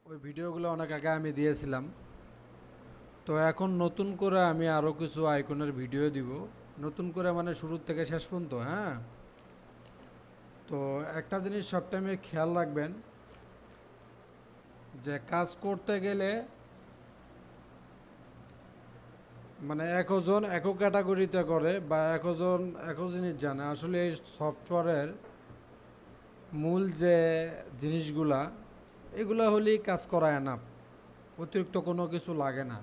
ওই ভিডিওগুলো অনেক আগে আমি দিয়েছিলাম। তো এখন নতুন করে আমি আরও কিছু আইকনের ভিডিও দিব, নতুন করে মানে শুরু থেকে শেষ পর্যন্ত। হ্যাঁ, তো একটা জিনিস সব টাইমে খেয়াল রাখবেন যে কাজ করতে গেলে মানে একজন এক ক্যাটাগরিতে করে বা একজন এক জিনিস জানে। আসলে এই সফটওয়্যারের মূল যে জিনিসগুলা এগুলা হলেই কাজ করায় না, অতিরিক্ত কোনো কিছু লাগে না।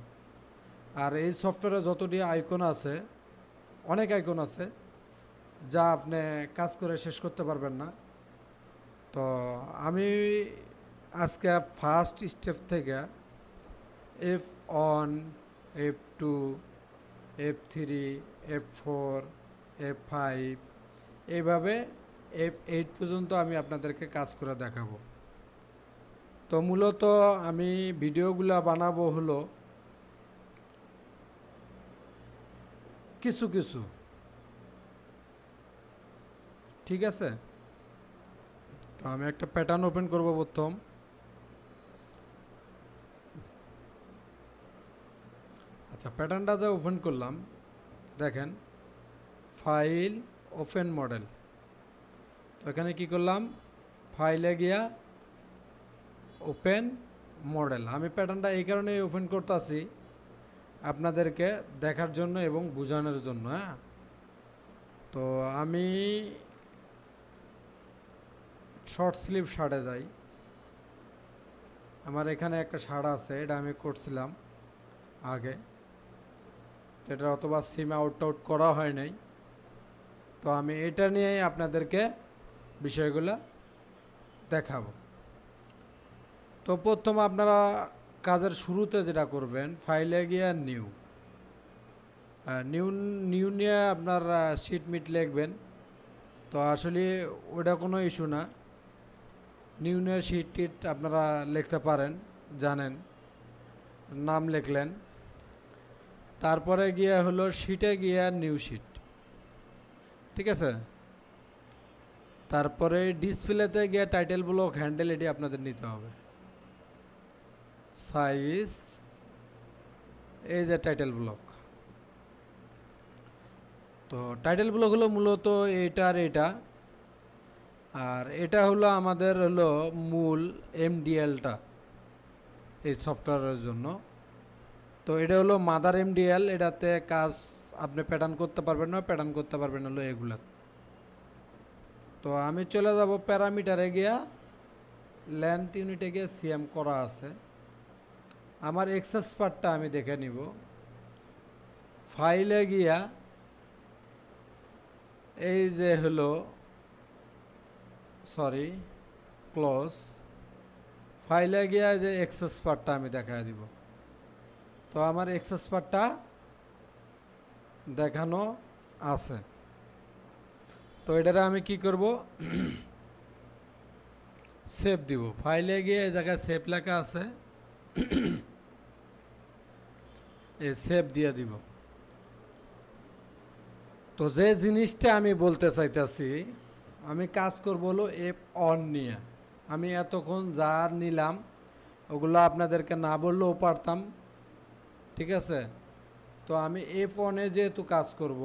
আর এই সফটওয়্যারে যতটি আইকন আছে, অনেক আইকন আছে যা আপনি কাজ করে শেষ করতে পারবেন না। তো আমি আজকে ফার্স্ট স্টেপ থেকে F1, F2, F3, F4, F5 এইভাবে F8 পর্যন্ত আমি আপনাদেরকে কাজ করে দেখাবো। তো মূলত আমি ভিডিওগুলো বানাবো হলো কিছু কিছু, ঠিক আছে। তো আমি একটা প্যাটার্ন ওপেন করব প্রথম। আচ্ছা, প্যাটার্নটা যে ওপেন করলাম, দেখেন ফাইল ওপেন মডেল। তো এখানে কি করলাম, ফাইলে গিয়া ওপেন মডেল। আমি প্যাটার্নটা এই কারণেই ওপেন করতেছি আপনাদেরকে দেখার জন্য এবং বোঝানোর জন্য। হ্যাঁ, তো আমি শর্ট স্লিভ শার্টে যাই। আমার এখানে একটা শার্ট আছে, এটা আমি করছিলাম আগে, তো এটা অথবা সিম আউট করা হয় নাই। তো আমি এটা নিয়েই আপনাদেরকে বিষয়গুলো দেখাবো। তো প্রথম আপনারা কাজের শুরুতে যেটা করবেন, ফাইলে গিয়ে নিউ নিউ নিউ নিয়ে আপনার শিট মিট লিখবেন। তো আসলে ওটা কোনো ইস্যু না, নিউ নিয়ে শিট টিট আপনারা লিখতে পারেন, জানেন। নাম লিখলেন, তারপরে গিয়ে হলো শিটে গিয়ে নিউ শিট, ঠিক আছে। তারপরে ডিসপ্লেতে গিয়ে টাইটেল ব্লক হ্যান্ডেল এটি আপনাদের নিতে হবে। সাইজ, এই যে টাইটেল ব্লক। তো টাইটেল ব্লক হলো মূলত এটা আর এটা, আর এটা হলো আমাদের হলো মূল এমডিএলটা এই সফটওয়্যারের জন্য। তো এটা হলো মাদার এমডিএল, এটাতে কাজ আপনি প্যাটার্ন করতে পারবেন না, প্যাটার্ন করতে পারবেন হলো এগুলা। তো আমি চলে যাব প্যারামিটারে গিয়া, লেন্থ ইউনিটে গিয়ে সিএম করা আছে। আমার এক্সেস পার্টটা আমি দেখে নিব। ফাইলে গিয়া এই যে হলো সরি ক্লোজ, ফাইলে গিয়া যে এক্সেস পার্টটা আমি দেখায় দিব। তো আমার এক্সেস পার্টটা দেখানো আছে। তো এটারে আমি কি করব, সেভ দিব। ফাইলে গিয়ে এই জায়গায় সেভ লেখা আছে, এই সেভ দিয়ে দিব। তো যে জিনিসটা আমি বলতে চাইতেছি, আমি কাজ করবো হলো F1 নিয়ে। আমি এতক্ষণ যা নিলাম ওগুলো আপনাদেরকে না বললেও পারতাম, ঠিক আছে। তো আমি F1-এ যেহেতু কাজ করব,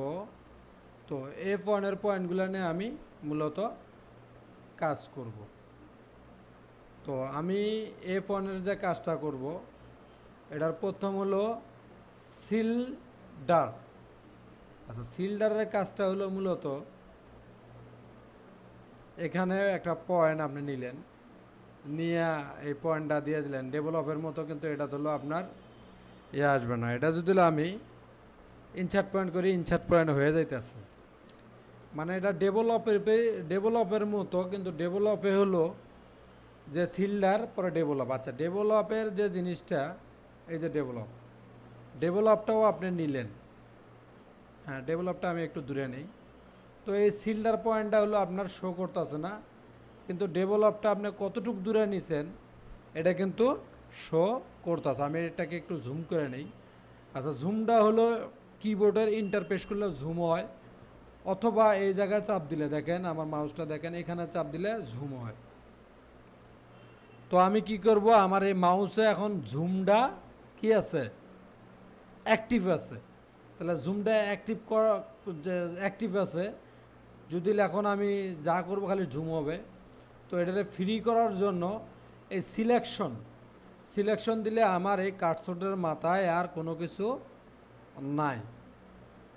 তো F1-এর পয়েন্টগুলো নিয়ে আমি মূলত কাজ করব। তো আমি F1-এর যে কাজটা করব, এটার প্রথম হলো সিল্ডার। আচ্ছা, সিল্ডারের কাজটা হলো মূলত এখানে একটা পয়েন্ট আপনি নিলেন, নিয়ে এই পয়েন্টটা দিয়ে দিলেন ডেভেলপের মতো, কিন্তু এটা হলো আপনার আসবে না। এটা যদি আমি ইনসার্ট পয়েন্ট করি, ইনসার্ট পয়েন্ট হয়ে যাইতেছে, মানে এটা ডেভেলপের মতো, কিন্তু ডেভেলপে হলো যে সিল্ডার পরে ডেভেলপ। আচ্ছা, ডেভেলপের যে জিনিসটা, এই যে ডেভেলপটাও আপনি নিলেন। হ্যাঁ, ডেভেলপটা আমি একটু দূরে নেই। তো এই সিল্ডার পয়েন্টটা হলো আপনার শো করতেছে না, কিন্তু ডেভেলপটা আপনি কতটুকু দূরে নিছেন এটা কিন্তু শো করতেছে। আমি এটাকে একটু জুম করে নেই। আচ্ছা, জুমটা হলো কিবোর্ডের ইন্টারফেস করলে জুম হয়, অথবা এই জায়গায় চাপ দিলে, দেখেন আমার মাউসটা দেখেন, এখানে চাপ দিলে জুম হয়। তো আমি কি করব, আমার এই মাউসে এখন জুমটা কি আছে, অ্যাক্টিভ আছে। তাহলে জুমটা অ্যাক্টিভ আছে, যদি এখন আমি যা করব খালি জুম হবে। তো এটাকে ফ্রি করার জন্য এই সিলেকশন দিলে আমার এই কার্সরের মাথায় আর কোনো কিছু নাই।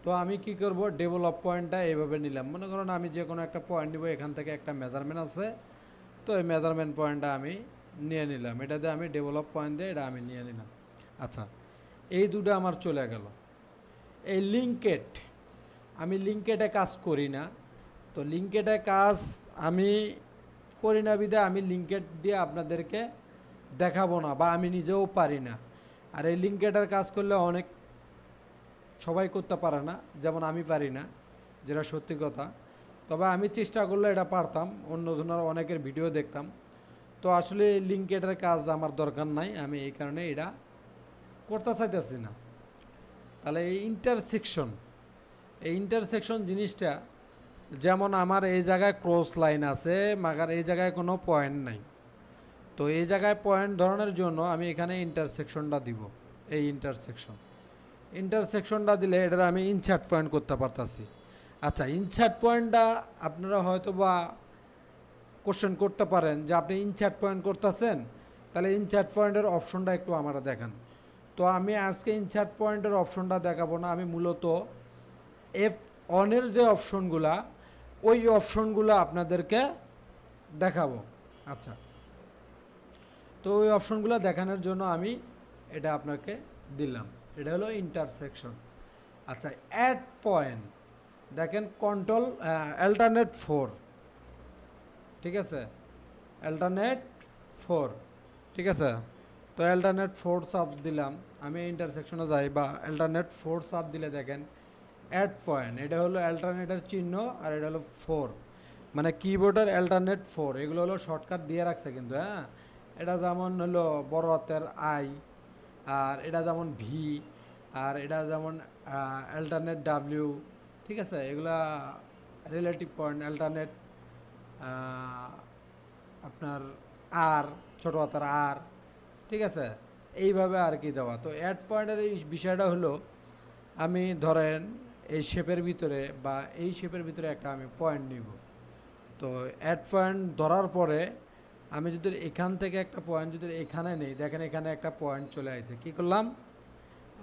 তো আমি কি করব, ডেভেলপ পয়েন্টটা এইভাবে নিলাম। মনে করুন আমি যে কোনো একটা পয়েন্ট নিব, এখান থেকে একটা মেজারমেন্ট আছে, তো এই মেজারমেন্ট পয়েন্টটা আমি নিয়ে নিলাম। এটা দিয়ে আমি ডেভেলপ পয়েন্ট দিয়ে এটা আমি নিয়ে নিলাম। আচ্ছা, এই দুটো আমার চলে গেল। এই লিঙ্কেড, আমি লিঙ্কেডে কাজ করি না। তো লিঙ্কেডে কাজ আমি করি না বিধায় আমি লিঙ্কেড দিয়ে আপনাদেরকে দেখাবো না, বা আমি নিজেও পারি না। আর এই লিঙ্কেডের কাজ করলে অনেক সবাই করতে পারে না, যেমন আমি পারি না, যেটা সত্যি কথা। তবে আমি চেষ্টা করলে এটা পারতাম, অন্য জনের অনেকের ভিডিও দেখতাম। তো আসলে লিঙ্কেডের কাজ আমার দরকার নাই, আমি এই কারণে এটা করতে চাইতেছি না। তাহলে এই ইন্টারসেকশন জিনিসটা, যেমন আমার এই জায়গায় ক্রস লাইন আছে, মাগার এই জায়গায় কোনো পয়েন্ট নাই। তো এই জায়গায় পয়েন্ট ধরনের জন্য আমি এখানে ইন্টারসেকশনটা দিব। এই ইন্টারসেকশনটা দিলে এটা আমি ইনসার্ট পয়েন্ট করতে পারতাছি। আচ্ছা, ইনসার্ট পয়েন্টটা আপনারা হয়তো বা কোশ্চেন করতে পারেন যে আপনি ইনসার্ট পয়েন্ট করতেছেন, তাহলে ইনসার্ট পয়েন্টের অপশনটা একটু আমরা দেখান। তো আমি আজকে ইনসার্ট পয়েন্টের অপশনটা দেখাবো না, আমি মূলত F1-এর যে অপশনগুলা, ওই অপশনগুলো আপনাদেরকে দেখাবো। আচ্ছা, তো ওই অপশনগুলো দেখানোর জন্য আমি এটা আপনাকে দিলাম। এটা হলো ইন্টারসেকশন। আচ্ছা, অ্যাড পয়েন্ট দেখেন, কন্ট্রোল অল্টারনেট 4, ঠিক আছে, অল্টারনেট 4, ঠিক আছে। তো অল্টারনেট 4 চাপ দিলাম, আমি ইন্টারসেকশনে যাই, বা অল্টারনেট 4 চাপ দিলে দেখেন অ্যাড পয়েন্ট, এটা হলো অল্টারনেটের চিহ্ন, আর এটা হলো 4, মানে কিবোর্ডের অল্টারনেট 4। এগুলো হলো শর্টকাট দিয়ে রাখছে কিন্তু, হ্যাঁ। এটা যেমন হলো বড় হাতের আই, আর এটা যেমন ভি, আর এটা যেমন অল্টারনেট ডাব্লিউ, ঠিক আছে। এগুলা রিলেটিভ পয়েন্ট, অল্টারনেট আপনার আর, ছোটো হাতের আর, ঠিক আছে, এইভাবে আর কি দেওয়া। তো অ্যাড পয়েন্টের এই বিষয়টা হলো, আমি ধরেন এই শেপের ভিতরে বা এই শেপের ভিতরে একটা আমি পয়েন্ট নিব। তো অ্যাড পয়েন্ট ধরার পরে আমি যদি এখান থেকে একটা পয়েন্ট যদি এখানে নেই, দেখেন এখানে একটা পয়েন্ট চলে আসছে। কী করলাম,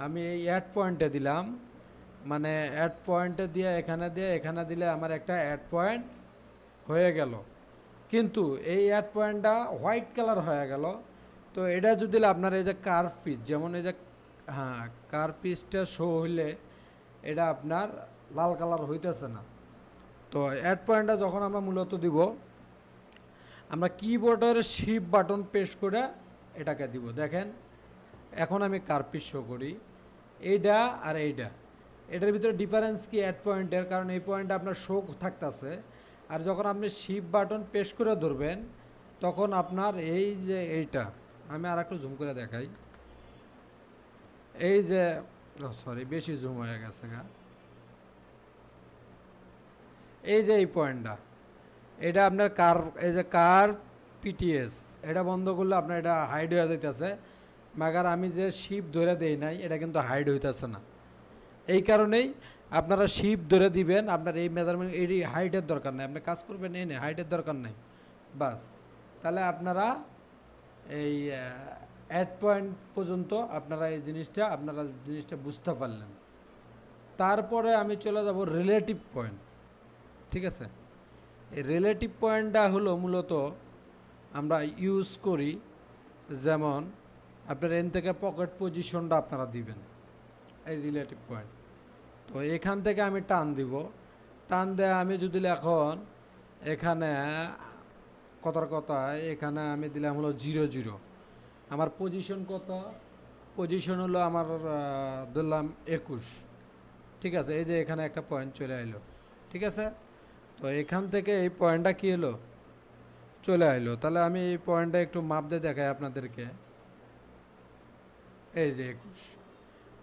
আমি এই অ্যাড পয়েন্টে দিলাম, মানে অ্যাড পয়েন্টে দিয়ে এখানে দিলে আমার একটা অ্যাড পয়েন্ট হয়ে গেল। কিন্তু এই অ্যাড পয়েন্টটা হোয়াইট কালার হয়ে গেল। তো এটা যদি আপনার এই যে কার্ভ পিস, যেমন এই যে, হ্যাঁ, কার্ভ পিসটা শো হইলে এটা আপনার লাল কালার হইতেছে না। তো অ্যাড পয়েন্টটা যখন আমরা মূলত দিব, আমরা কিবোর্ডের শিফট বাটন প্রেস করে এটাকে দিব। দেখেন এখন আমি কার্ভ পিস শো করি, এইটা আর এইটা, এটার ভিতরে ডিফারেন্স কি অ্যাড পয়েন্টের, কারণ এই পয়েন্টটা আপনার শো থাকতেছে। আর যখন আপনি শিফট বাটন প্রেস করে ধরবেন, তখন আপনার এই যে এইটা, আমি আর একটু জুম করে দেখাই, এই যে, সরি বেশি জুম হয়ে গেছে গা, এই যে এই পয়েন্টটা, এটা আপনার এই যে কার পিটিএস, এটা বন্ধ করলে আপনার এটা হাইড হয়ে যাইতেছে। মাগার আমি যে শিপ ধরে দেই নাই, এটা কিন্তু হাইড হইতেছে না। এই কারণেই আপনারা শিপ ধরে দিবেন, আপনার এই মেজারমেন্ট, এই হাইটের দরকার নেই, আপনি কাজ করবেন এই নেই, হাইটের দরকার নেই, বাস। তাহলে আপনারা এই অ্যাড পয়েন্ট পর্যন্ত আপনারা এই জিনিসটা বুঝতে পারলেন। তারপরে আমি চলে যাব রিলেটিভ পয়েন্ট, ঠিক আছে। এই রিলেটিভ পয়েন্টটা হলো মূলত আমরা ইউজ করি, যেমন আপনার এন থেকে পকেট পজিশনটা আপনারা দিবেন, এই রিলেটিভ পয়েন্ট। তো এখান থেকে আমি টান দিব, টান দেয় আমি যদি এখন এখানে কথার কথা, এখানে আমি দিলাম হলো 0, 0, আমার পজিশন কত, পজিশন হলো আমার ধরলাম 21, ঠিক আছে। এই যে এখানে একটা পয়েন্ট চলে এলো, ঠিক আছে। তো এখান থেকে এই পয়েন্টটা কী হলো, চলে আইলো। তাহলে আমি এই পয়েন্টটা একটু মাপ দিয়ে দেখাই আপনাদেরকে, এই যে 21,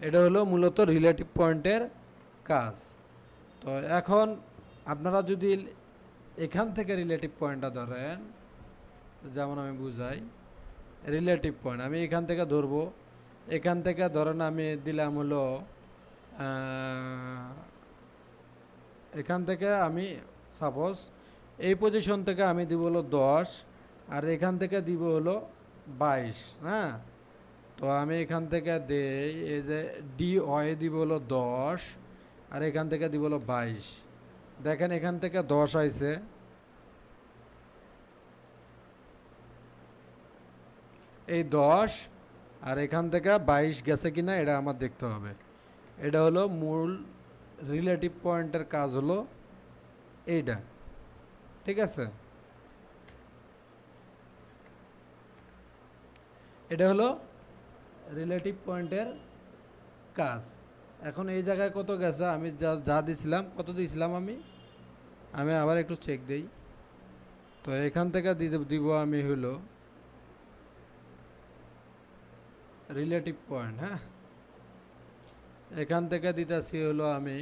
এটা হলো মূলত রিলেটিভ পয়েন্টের কাজ। তো এখন আপনারা যদি এখান থেকে রিলেটিভ পয়েন্টটা ধরেন, যেমন আমি বুঝাই, রিলেটিভ পয়েন্ট আমি এখান থেকে ধরবো, এখান থেকে ধরেন আমি দিলাম হলো এখান থেকে আমি সাপোজ এই পজিশন থেকে আমি দিব হলো 10, আর এখান থেকে দিব হলো 22। হ্যাঁ, তো আমি এখান থেকে দেই এই যে ডি অয়ে দিব হলো 10, আর এখান থেকে দিব হলো 22। দেখেন এখান থেকে 10 আইছে, এই 10 আর এখান থেকে 22 গেছে কিনা এটা আমার দেখতে হবে। এটা হলো মূল রিলেটিভ পয়েন্টের কাজ হলো এইটা, ঠিক আছে। এটা হলো রিলেটিভ পয়েন্টের কাজ। এখন এই জায়গায় কত গেছে, আমি যা দিছিলাম, কত দিয়েছিলাম আমি আবার একটু চেক দেই। তো এখান থেকে দিব আমি হলো রিলেটিভ পয়েন্ট। হ্যাঁ, এখান থেকে দিতেছি হলো আমি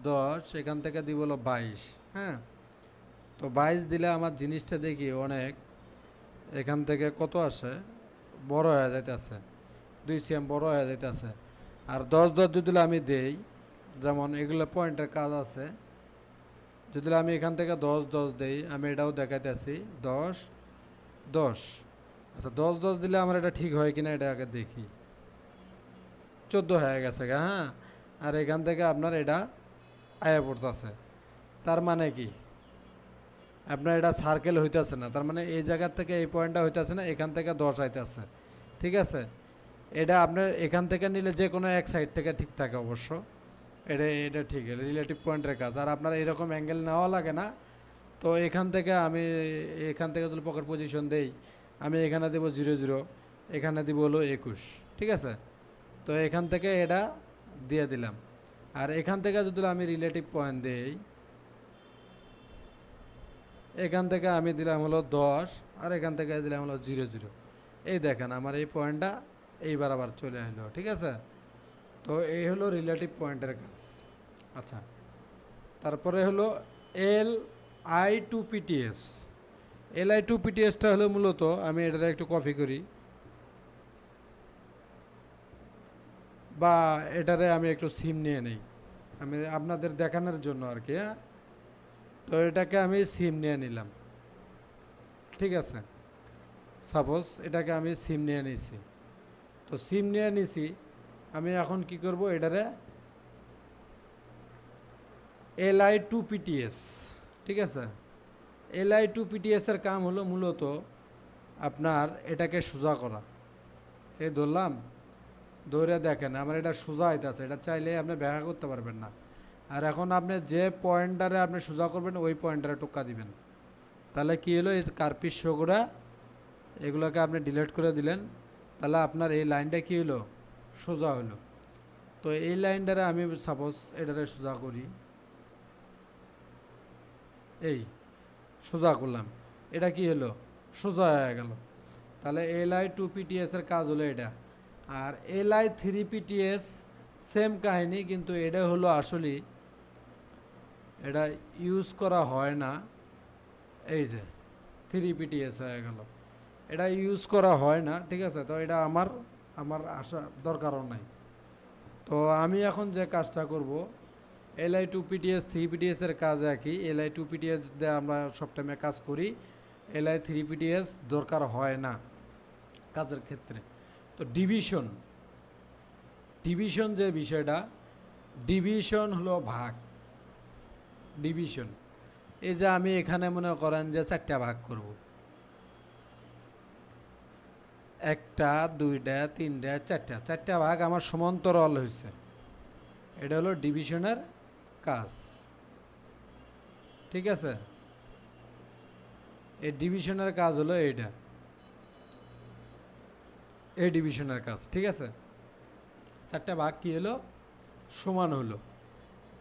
10, এখান থেকে দিব হলো 22। হ্যাঁ, তো 22 দিলে আমার জিনিসটা দেখি অনেক এখান থেকে কত আসে, বড় হয়ে যাইতেছে, 2 cm বড় হয়ে যাইতেছে। আর 10 যদি আমি দেই, যেমন এগুলো পয়েন্টের কাজ আছে, যদি আমি এখান থেকে 10 দেই, আমি এটাও দেখাইতেছি 10। আচ্ছা, 10 দিলে আমার এটা ঠিক হয় কিনা এটা আগে দেখি। 14 হয়ে গেছে গা। হ্যাঁ, আর এখান থেকে আপনার এটা আয়া পড়তেছে, তার মানে কি আপনার এটা সার্কেল হইতেছে না, তার মানে এই জায়গার থেকে এই পয়েন্টটা হইতেছে না, এখান থেকে 10 আইতেছে, ঠিক আছে। এটা আপনার এখান থেকে নিলে যে কোনো এক সাইড থেকে ঠিক থাকে অবশ্য, এটা ঠিক রিলেটিভ পয়েন্টের কাজ। আর আপনার এরকম অ্যাঙ্গেল নেওয়া লাগে না। তো এখান থেকে আমি এখান থেকে যদি পকেট পজিশন দেই, আমি এখানে দেবো 0, এখানে দিব হলো 21, ঠিক আছে। তো এখান থেকে এটা দিয়ে দিলাম। আর এখান থেকে যদি আমি রিলেটিভ পয়েন্ট দেই, এখান থেকে আমি দিলাম হলো 10, আর এখান থেকে দিলাম হলো 0। এই দেখেন আমার এই পয়েন্টটা এইবার আবার চলে আসলো, ঠিক আছে। তো এই হলো রিলেটিভ পয়েন্টের কাজ। আচ্ছা, তারপরে হলো LI2PTS। LI2PTSটা হলো মূলত, আমি এটা একটু কপি করি, বা এটারে আমি একটু সিম নিয়ে নেই, আমি আপনাদের দেখানোর জন্য আর কি। হ্যাঁ, তো এটাকে আমি সিম নিয়ে নিলাম, ঠিক আছে। সাপোজ এটাকে আমি সিম নিয়ে নিছি। তো সিম নিয়ে নিছি, আমি এখন কি করব, এটারে LI2PTS, ঠিক আছে। LI2PTS এর কাম হলো মূলত আপনার এটাকে সোজা করা। এই ধরলাম, ধরে দেখেন আমার এটা সোজা হইতেছে, এটা চাইলে আপনি ব্যাখ্যা করতে পারবেন না। আর এখন আপনি যে পয়েন্টারে আপনি সোজা করবেন ওই পয়েন্টারে টোকা দিবেন, তাহলে কি হলো, এই কার্পিস শো করা এগুলোকে আপনি ডিলিট করে দিলেন, তাহলে আপনার এই লাইনটা কি হলো, সোজা হলো। তো এই লাইনটারে আমি সাপোজ এটারে সোজা করি, এই সোজা করলাম, এটা কি হলো, সোজা হয়ে গেল। তাহলে LI2PTS এর কাজ হলো এটা। আর LI3PTS সেম কাহিনী, কিন্তু এটা হলো আসলে এটা ইউজ করা হয় না। এই যে 3PTS হয়ে গেল, এটা ইউজ করা হয় না, ঠিক আছে। তো এটা আমার আসা দরকারও নাই। তো আমি এখন যে কাজটা করব, LI2PTS 3PTS এর কাজ একই। LI2PTS দিয়ে আমরা সবটাইমে কাজ করি, LI3PTS দরকার হয় না কাজের ক্ষেত্রে। তো ডিভিশন যে বিষয়টা, ডিভিশন হলো ভাগ। ডিভিশন, এই যে আমি এখানে মনে করেন যে 4টা ভাগ করব, 1টা 2টা 3টা 4টা ভাগ আমার সমান্তরাল হয়েছে, এটা হলো ডিভিশনের কাজ, ঠিক আছে। এই ডিভিশনের কাজ হলো এইটা, এই ডিভিশনের কাজ, ঠিক আছে। 4টা ভাগ কি হলো, সমান হলো।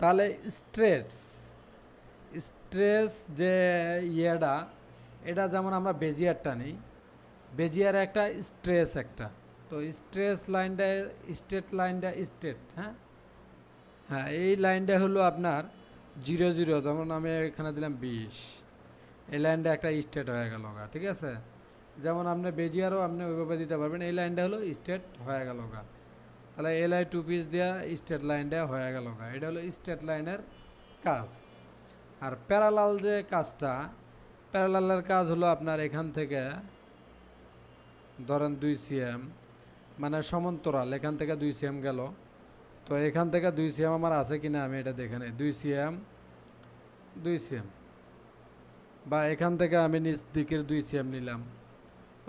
তাহলে স্ট্রেস যে ইয়েটা, এটা যেমন আমরা বেজিয়ারটা নিই, বেজিয়ার একটা স্ট্রেস একটা, তো স্ট্রেট লাইনটা হ্যাঁ হ্যাঁ, এই লাইনটা হলো আপনার 0, যেমন আমি এখানে দিলাম 20, এই লাইনটা একটা স্ট্রেট হয়ে গেল, ঠিক আছে। যেমন আপনি বেজিয়ারও আপনি ওইভাবে দিতে পারবেন। এই লাইনটা হলো স্ট্রেট হয়ে গেল গা, তাহলে এলআই টু পিস দেওয়া স্ট্রেট লাইনটা হয়ে গেল গা, এটা হলো স্ট্রেট লাইনের কাজ। আর প্যারালাল যে কাজটা, প্যারালালের কাজ হলো আপনার এখান থেকে ধরেন 2 সিএম, মানে সমান্তরাল, এখান থেকে 2 সিএম গেল, তো এখান থেকে 2 সিএম আমার আছে কিনা আমি এটা দেখে নিই। 2 সিএম, 2 সিএম, বা এখান থেকে আমি নিচ দিকের 2 সিএম নিলাম।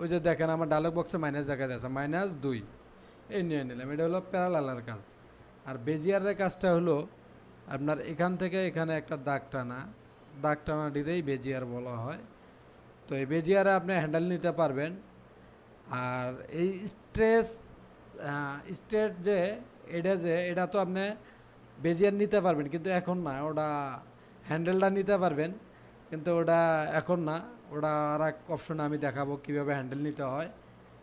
ওই যে দেখেন আমার ডায়লগ বক্সে মাইনাস দেখা যাচ্ছে, -2 এই নিয়ে নিলাম। এটা হলো প্যারালালের কাজ। আর বেজিয়ারের কাজটা হলো আপনার এখান থেকে এখানে একটা দাগ টানা, দাগ টানা দিলেই বেজিয়ার বলা হয়। তো এই বেজিয়ারে আপনি হ্যান্ডেল নিতে পারবেন। আর এই স্ট্রেট যে এটা তো আপনি বেজিয়ার নিতে পারবেন, কিন্তু এখন না, ওটা হ্যান্ডেলটা নিতে পারবেন, কিন্তু ওটা এখন না, ওটা আর এক অপশনে আমি দেখাবো কীভাবে হ্যান্ডেল নিতে হয়।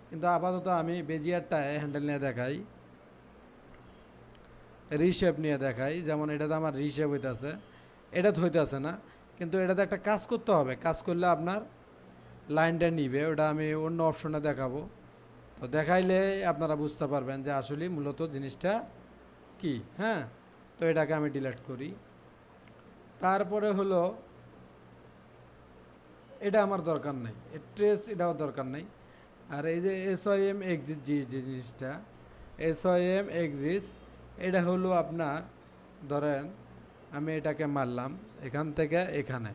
কিন্তু আপাতত আমি বেজিয়ারটায় হ্যান্ডেল নিয়ে দেখাই, রিশেপ নিয়ে দেখাই। যেমন এটাতে আমার রিশেপ হইতেছে, এটা তো হইতেছে না, কিন্তু এটাতে একটা কাজ করতে হবে, কাজ করলে আপনার লাইনটা নিবে, ওটা আমি অন্য অপশনে দেখাবো। তো দেখাইলে আপনারা বুঝতে পারবেন যে আসলে মূলত জিনিসটা কি। হ্যাঁ, তো এটাকে আমি ডিলিট করি। তারপরে হলো এটা আমার দরকার নেই, ট্রেস এটাও দরকার নেই। আর এই যে SOM এক্সিট যে জিনিসটা, SOM এক্সিস, এটা হলো আপনার ধরেন আমি এটাকে মারলাম এখান থেকে এখানে,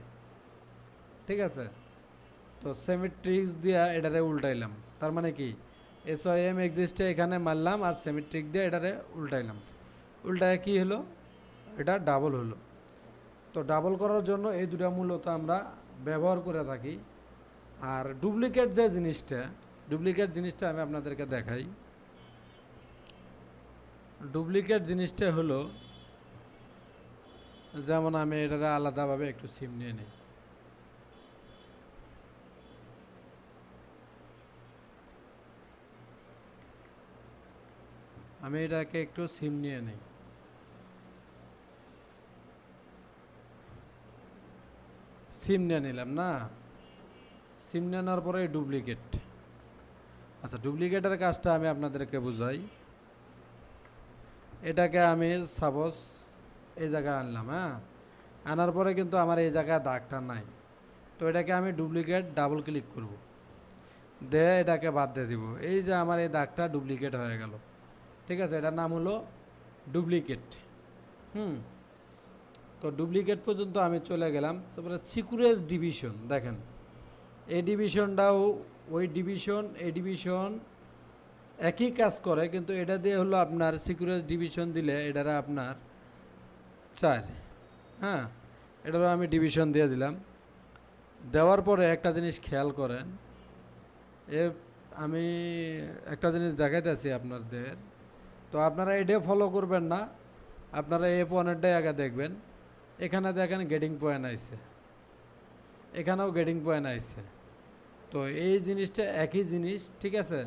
ঠিক আছে। তো সেমিট্রিক্স দিয়া এটারে উল্টাইলাম, তার মানে কি SOM এক্সিস্টে এখানে মারলাম আর সেমিট্রিক দিয়ে এটারে উল্টাইলাম, উল্টায় কি হলো, এটা ডাবল হলো। তো ডাবল করার জন্য এই দুটা মূলত আমরা ব্যবহার করে থাকি। আর ডুপ্লিকেট যে জিনিসটা, ডুপ্লিকেট জিনিসটা আমি আপনাদেরকে দেখাই। ডুপ্লিকেট জিনিসটা হলো যেমন আমি এটারে আলাদাভাবে একটু সিম নিয়ে নিই। আমি এটাকে একটু সিম নিয়ে নিই। সিম নিয়ে নিলাম না, সিম নেওয়ার পরে ডুপ্লিকেট। আচ্ছা, ডুপ্লিকেটের কাজটা আমি আপনাদেরকে বুঝাই। এটাকে আমি সাপোজ এই জায়গায় আনলাম, হ্যাঁ, আনার পরে কিন্তু আমার এই জায়গায় দাগটা নাই, তো এটাকে আমি ডুপ্লিকেট ডাবল ক্লিক করব, দিয়ে এটাকে বাদ দিয়ে দিব। এই যে আমার এই দাগটা ডুপ্লিকেট হয়ে গেল, ঠিক আছে, এটার নাম হলো ডুপ্লিকেট। তো ডুপ্লিকেট পর্যন্ত আমি চলে গেলাম। তারপরে সিকুরেন্স ডিভিশন, দেখেন এই ডিভিশনটাও ওই ডিভিশন, এই ডিভিশন একই কাজ করে, কিন্তু এটা দিয়ে হলো আপনার সিকুরেন্স ডিভিশন দিলে এটারা আপনার 4, হ্যাঁ, এটারও আমি ডিভিশন দিয়ে দিলাম। দেওয়ার পরে একটা জিনিস খেয়াল করেন, আমি একটা জিনিস দেখাইতেছি আপনাদের, তো আপনারা এটা ফলো করবেন না, আপনারা এই পয়েন্টটাই আগে দেখবেন। এখানে দেখেন গেটিং পয়েন্ট আইছে, এখানেও গেটিং পয়েন্ট আইছে, তো এই জিনিসটা একই জিনিস, ঠিক আছে।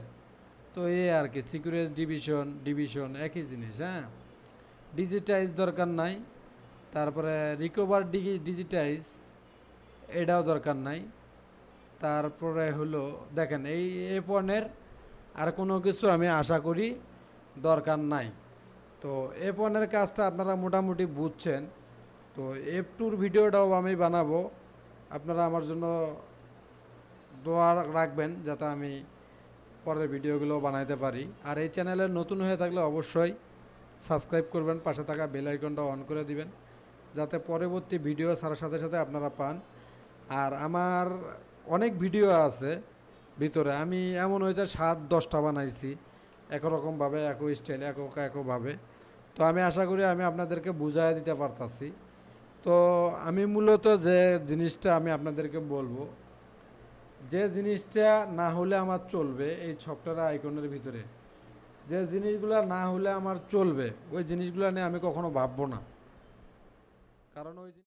তো এই আর কি সিকুরেন্স ডিভিশন একই জিনিস। হ্যাঁ, ডিজিটাইজ দরকার নাই, তারপরে রিকভার ডিজিটাইজ এটাও দরকার নাই। তারপরে হলো দেখেন এই পয়েন্টের আর কোনো কিছু আমি আশা করি দরকার নাই। তো F1-এর কাজটা আপনারা মোটামুটি বুঝছেন। তো F2-র ভিডিওটাও আমি বানাবো, আপনারা আমার জন্য দোয়া রাখবেন যাতে আমি পরের ভিডিওগুলো বানাইতে পারি। আর এই চ্যানেলে নতুন হয়ে থাকলে অবশ্যই সাবস্ক্রাইব করবেন, পাশে থাকা বেল আইকনটা অন করে দিবেন যাতে পরবর্তী ভিডিও ছাড়ার সাথে সাথে আপনারা পান। আর আমার অনেক ভিডিও আছে ভিতরে, আমি এমন হয়েছে 7-10টা বানাইছি একরকমভাবে, একই স্টাইল, একভাবে। তো আমি আশা করি আমি আপনাদেরকে বুঝাই দিতে পারতাছি। তো আমি মূলত যে জিনিসটা আমি আপনাদেরকে বলবো, যে জিনিসটা না হলে আমার চলবে এই সফটওয়্যার আইকনের ভিতরে, যে জিনিসগুলো না হলে আমার চলবে ওই জিনিসগুলো নিয়ে আমি কখনো ভাববো না, কারণ ওই